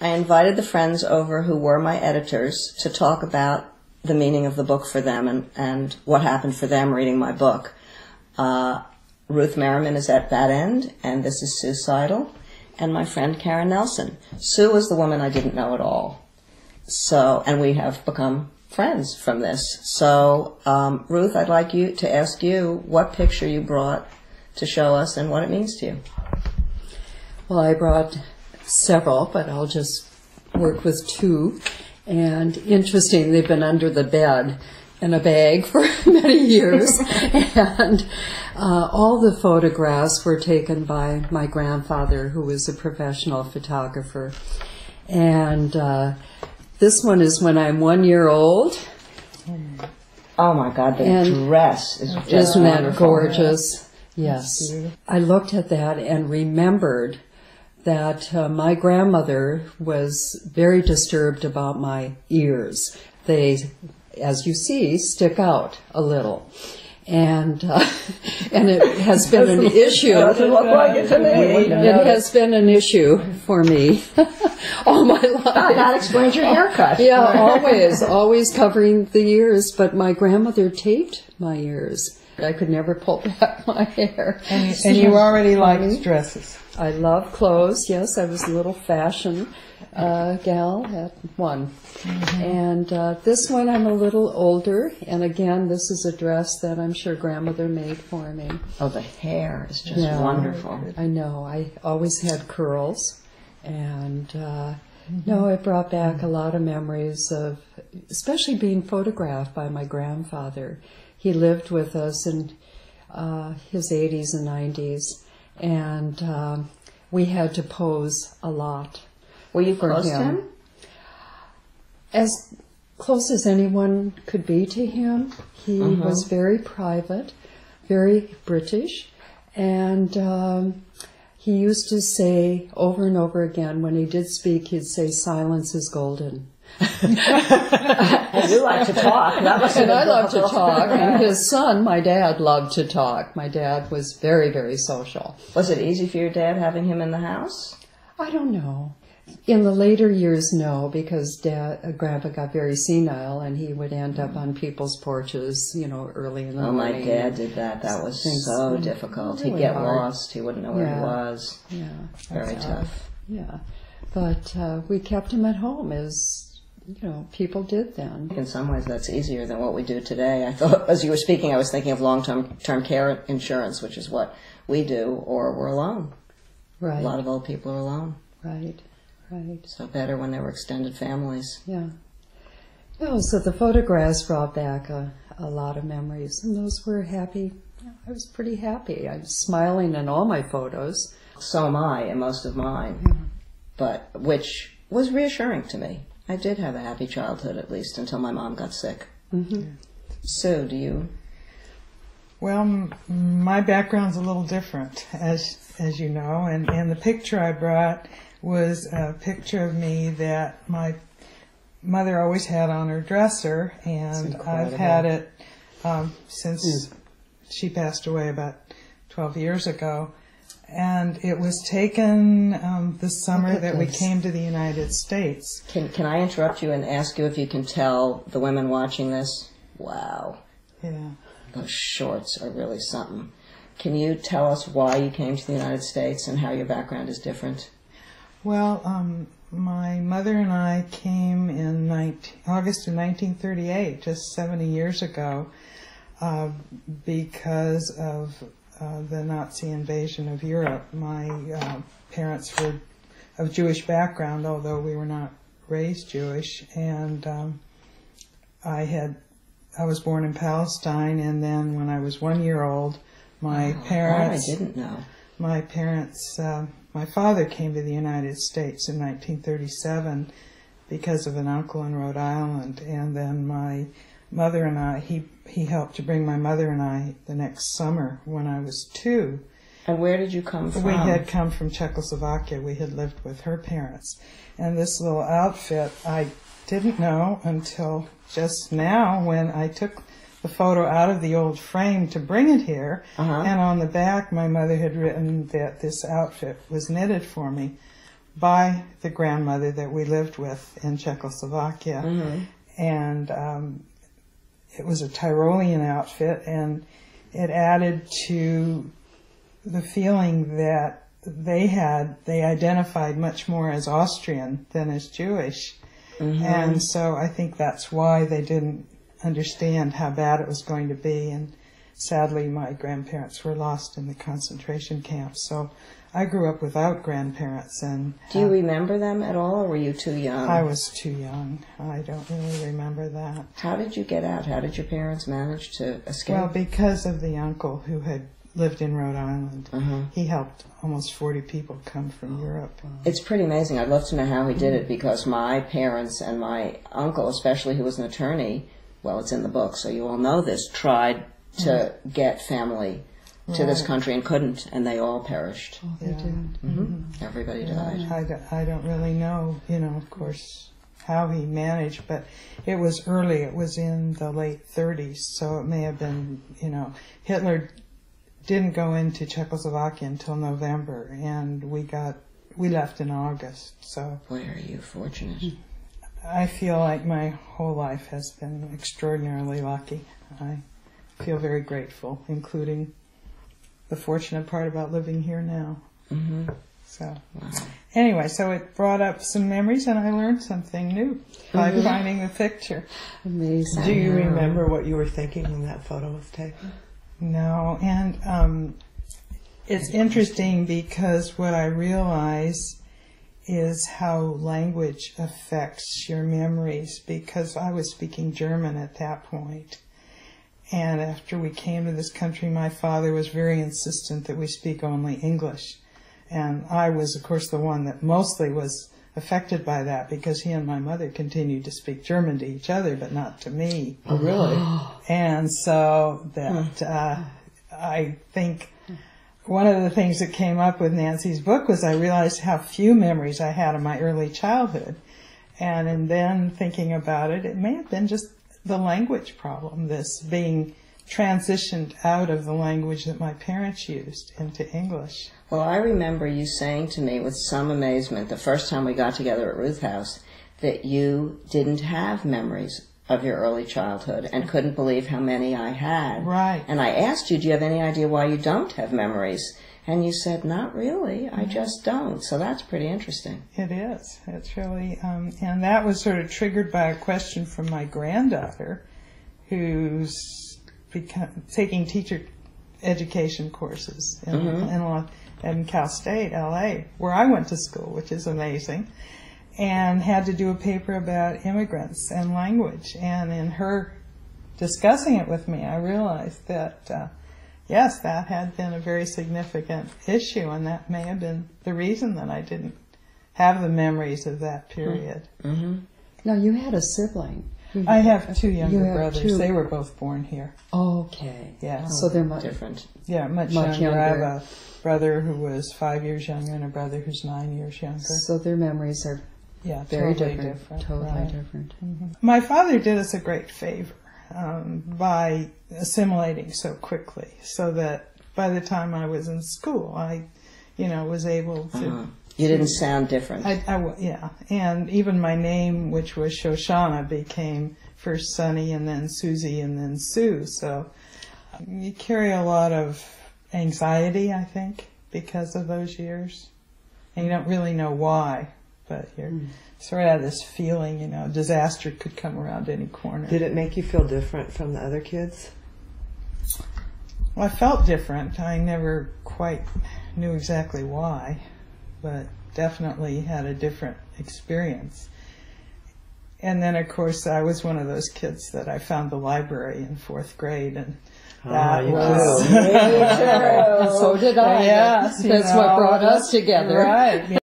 I invited the friends over who were my editors to talk about the meaning of the book for them and what happened for them reading my book. Ruth Merriman is at that end, and this is Sue Seidel, and my friend Karen Nelson. Sue was the woman I didn't know at all. So, and we have become friends from this. So, Ruth, I'd like to ask you what picture you brought to show us and what it means to you. Well, I brought several, but I'll just work with two. And interesting, they've been under the bed in a bag for many years. And all the photographs were taken by my grandfather, who was a professional photographer. And this one is when I'm 1 year old. Oh my God, the dress is just Isn't that wonderful. gorgeous? Yes. I looked at that and remembered that my grandmother was very disturbed about my ears. They, as you see, stick out a little. And it has been an issue. Doesn't look like it to me. It has been an issue for me all my life. That explains your haircut. Yeah, always covering the ears. But my grandmother taped my ears. I could never pull back my hair. And you already liked dresses. I love clothes. Yes, I was a little fashion gal at one. Mm-hmm. And this one I'm a little older. And again, this is a dress that I'm sure grandmother made for me. Oh, the hair is just wonderful. I know. I always had curls. And no, it brought back a lot of memories of, especially being photographed by my grandfather. He lived with us in his 80s and 90s. And we had to pose a lot. Were you close to him? As close as anyone could be to him. He was very private, very British, and he used to say over and over again, when he did speak, he'd say, "Silence is golden." Well, you like to talk. That must And I love to talk. And his son, my dad, loved to talk. My dad was very, very social. Was it easy for your dad having him in the house? I don't know. In the later years, no, because Grandpa got very senile, and he would end up on people's porches, early in the morning. My dad did that. That was so difficult. Really He'd get lost. He wouldn't know where he was. Yeah. Very tough. Yeah. But we kept him at home as, people did then. In some ways, that's easier than what we do today. I thought, as you were speaking, I was thinking of long-term care insurance, which is what we do, or we're alone. Right. A lot of old people are alone. Right. So better when there were extended families. Yeah. Oh, so the photographs brought back a lot of memories, and those were happy. I was pretty happy. I'm smiling in all my photos. So am I in most of mine, but which was reassuring to me. I did have a happy childhood, at least, until my mom got sick. Mm-hmm. Sue, do you? Well, my background's a little different, as you know, and the picture I brought was a picture of me that my mother always had on her dresser, and I've had it since she passed away about 12 years ago. And it was taken the summer that we came to the United States. Can I interrupt you and ask you if you can tell the women watching this? Wow. Yeah. Those shorts are really something. Can you tell us why you came to the United States and how your background is different? Well, my mother and I came in August of 1938, just 70 years ago, because of the Nazi invasion of Europe. My parents were of Jewish background, although we were not raised Jewish, and I was born in Palestine, and then when I was 1 year old, my parents... I didn't know. My parents... My father came to the United States in 1937 because of an uncle in Rhode Island, and then my mother and I, he helped to bring my mother and I the next summer when I was 2. And where did you come from? We had come from Czechoslovakia. We had lived with her parents. And this little outfit I didn't know until just now when I took the photo out of the old frame to bring it here, and on the back my mother had written that this outfit was knitted for me. by the grandmother that we lived with in Czechoslovakia. And it was a Tyrolean outfit, and it added to the feeling that they identified much more as Austrian than as Jewish. And so I think that's why they didn't understand how bad it was going to be. And sadly, my grandparents were lost in the concentration camps. So I grew up without grandparents. And do you remember them at all, or were you too young? I was too young. I don't really remember that. How did you get out? How did your parents manage to escape? Well, because of the uncle who had lived in Rhode Island. He helped almost 40 people come from Europe. It's pretty amazing. I'd love to know how he did it, because my parents and my uncle, especially, who was an attorney, well, it's in the book, so you all know this, tried to get family to this country and couldn't, and they all perished. Oh, they did. Everybody died. I don't really know, of course, how he managed, but it was early. It was in the late 30s, so it may have been, Hitler didn't go into Czechoslovakia until November, and we left in August. So boy, are you fortunate. I feel like my whole life has been extraordinarily lucky. I feel very grateful, including the fortunate part about living here now. So anyway, so it brought up some memories, and I learned something new by finding the picture. Amazing. Do you remember what you were thinking when that photo was taken? No, and it's interesting because what I realize is how language affects your memories, because I was speaking German at that point. And after we came to this country, my father was very insistent that we speak only English. And I was, of course, the one that mostly was affected by that, because he and my mother continued to speak German to each other, but not to me. Oh, really? And so that I think one of the things that came up with Nancy's book was I realized how few memories I had of my early childhood. And then thinking about it, it may have been just the language problem, this being transitioned out of the language that my parents used into English. Well, I remember you saying to me with some amazement the first time we got together at Ruth House that you didn't have memories of your early childhood and couldn't believe how many I had. Right. And I asked you, do you have any idea why you don't have memories? And you said, not really, I just don't. So that's pretty interesting. It is. It's really, and that was sort of triggered by a question from my granddaughter, who's taking teacher education courses in Cal State, LA, where I went to school, which is amazing, and had to do a paper about immigrants and language. And in her discussing it with me, I realized that, yes, that had been a very significant issue, and that may have been the reason that I didn't have the memories of that period. Now, you had a sibling. I have two younger have brothers. two. They were both born here. Okay. Yeah. So they're much Different. Yeah, much younger. I have a brother who was 5 years younger and a brother who's 9 years younger. So their memories are totally very different. Totally right. different. My father did us a great favor by assimilating so quickly, so that by the time I was in school, I, was able to. You didn't sound different. Yeah, and even my name, which was Shoshana, became first Sunny and then Susie and then Sue. So you carry a lot of anxiety, I think, because of those years, and you don't really know why, but you're sort of have this feeling, disaster could come around any corner. Did it make you feel different from the other kids? Well, I felt different. I never quite knew exactly why, but definitely had a different experience. And then, of course, I was one of those kids that I found the library in 4th grade, and that was... So did I. Yes, That's what brought us together. Right.